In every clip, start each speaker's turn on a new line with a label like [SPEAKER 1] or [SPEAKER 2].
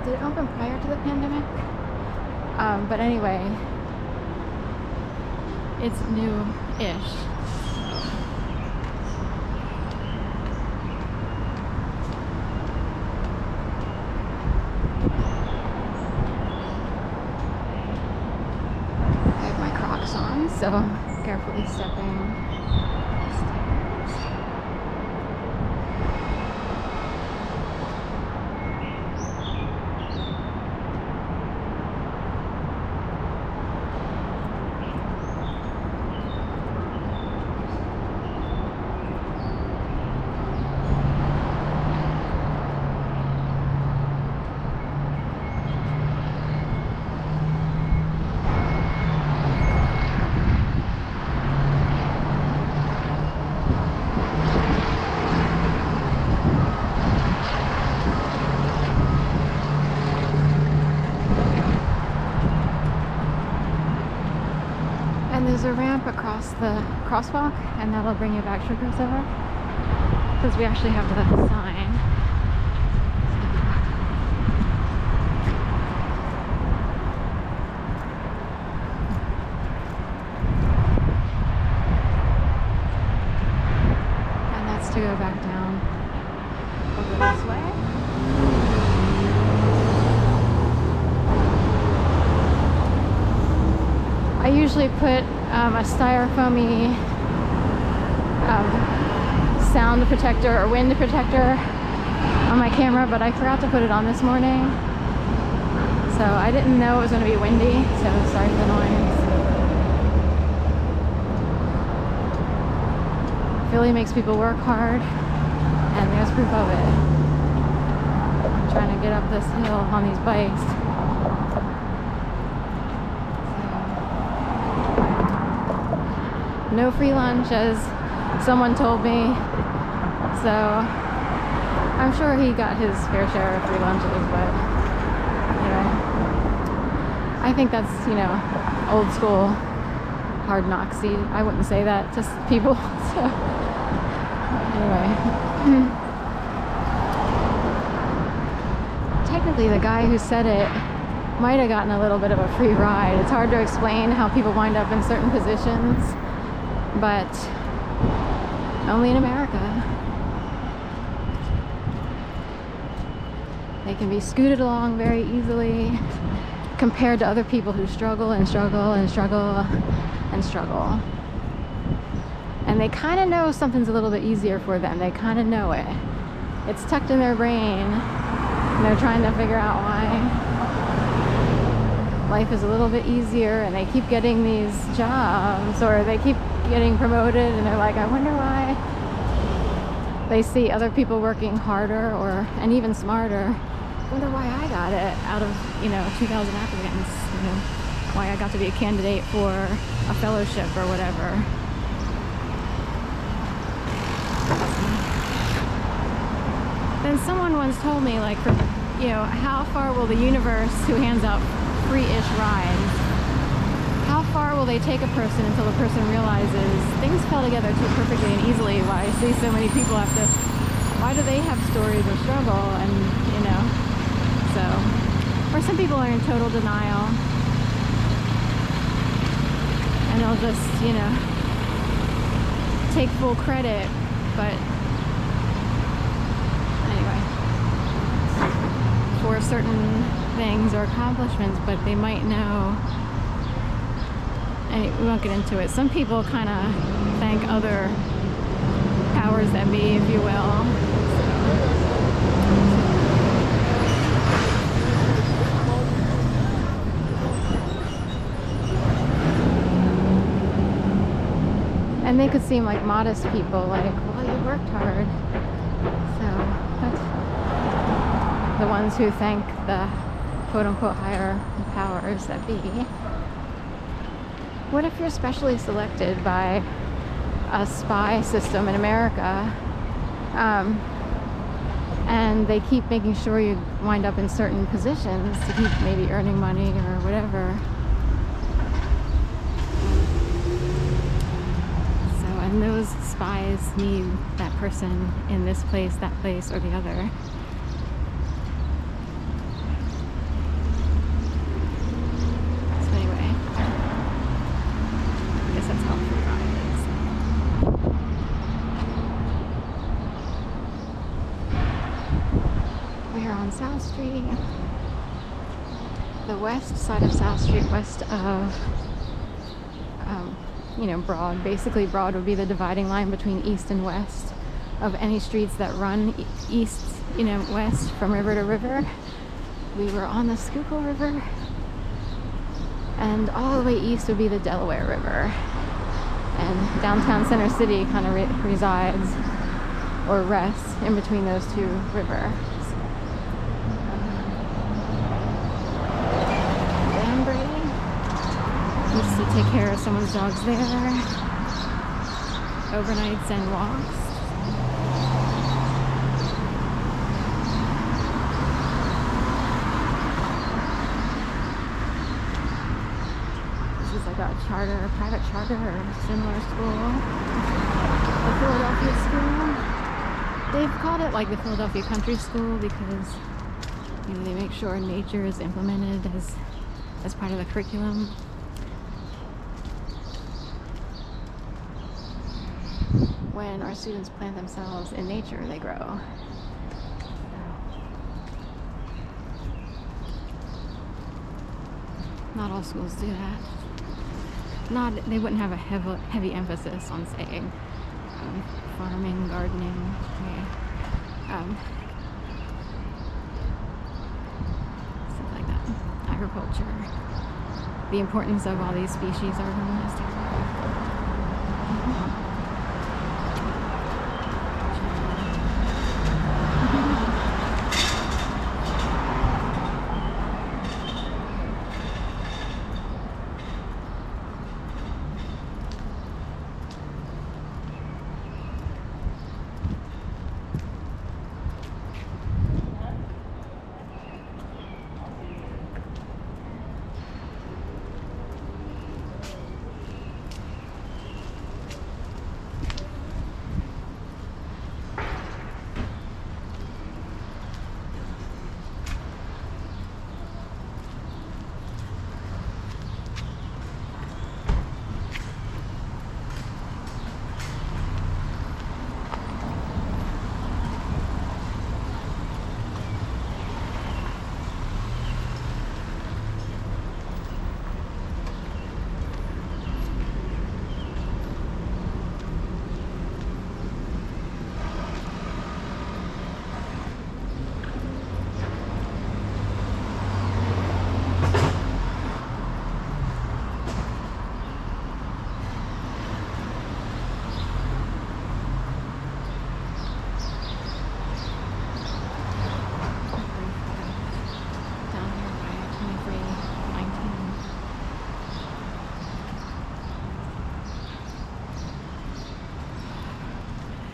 [SPEAKER 1] Did it open prior to the pandemic? But anyway, it's new-ish. I have my Crocs on, so I'm carefully stepping. There's a ramp across the crosswalk, and that'll bring you back to crossover because we actually have the sign. And that's to go back down over this way. I usually put a styrofoamy sound protector or wind protector on my camera, but I forgot to put it on this morning. So I didn't know it was going to be windy, so sorry for the noise. Philly makes people work hard, and there's proof of it. I'm trying to get up this hill on these bikes. No free lunch, as someone told me, so I'm sure he got his fair share of free lunches, but I think that's, old school hard knocksy. I wouldn't say that to people, so anyway. Technically, the guy who said it might have gotten a little bit of a free ride. It's hard to explain how people wind up in certain positions, but only in America. They can be scooted along very easily compared to other people who struggle and struggle and struggle and struggle. And they kind of know something's a little bit easier for them. They kind of know it. It's tucked in their brain, and they're trying to figure out why life is a little bit easier, and they keep getting these jobs, or they keep getting promoted, and they're like, I wonder why. They see other people working harder and even smarter. I wonder why I got it out of 2,000 applicants, why I got to be a candidate for a fellowship or whatever. Then someone once told me, like, how far will the universe, who hands out free-ish rides, how far will they take a person until the person realizes things fell together too perfectly and easily? Why I see so many people why do they have stories of struggle? And, or some people are in total denial, and they'll just, take full credit, but anyway, for certain things or accomplishments, but they might know. And we won't get into it. Some people kind of thank other powers that be, if you will. And they could seem like modest people, like, well, you worked hard. So that's the ones who thank the quote-unquote higher powers that be. What if you're specially selected by a spy system in America, and they keep making sure you wind up in certain positions to keep maybe earning money or whatever? So, and those spies need that person in this place, that place, or the other. We are on South Street, the west side of South Street, west of, Broad. Basically, Broad would be the dividing line between east and west of any streets that run east, west from river to river. We were on the Schuylkill River, and all the way east would be the Delaware River. And downtown Center City kind of resides or rests in between those two rivers. Used to take care of someone's dogs there. Overnights and walks. This is like a private charter or similar school. The Philadelphia School. They've called it like the Philadelphia Country School because they make sure nature is implemented as part of the curriculum. When our students plant themselves in nature, they grow. Not all schools do that. They wouldn't have a heavy emphasis on saying farming, gardening, stuff like that. Agriculture. The importance of all these species are realized.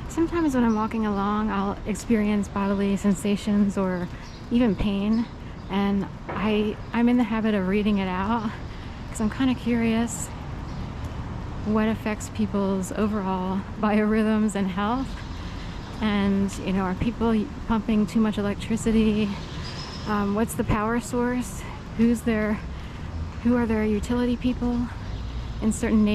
[SPEAKER 1] Sometimes when I'm walking along, I'll experience bodily sensations or even pain, and I'm in the habit of reading it out because I'm kind of curious what affects people's overall biorhythms and health. And are people pumping too much electricity? What's the power source? Who are their utility people in certain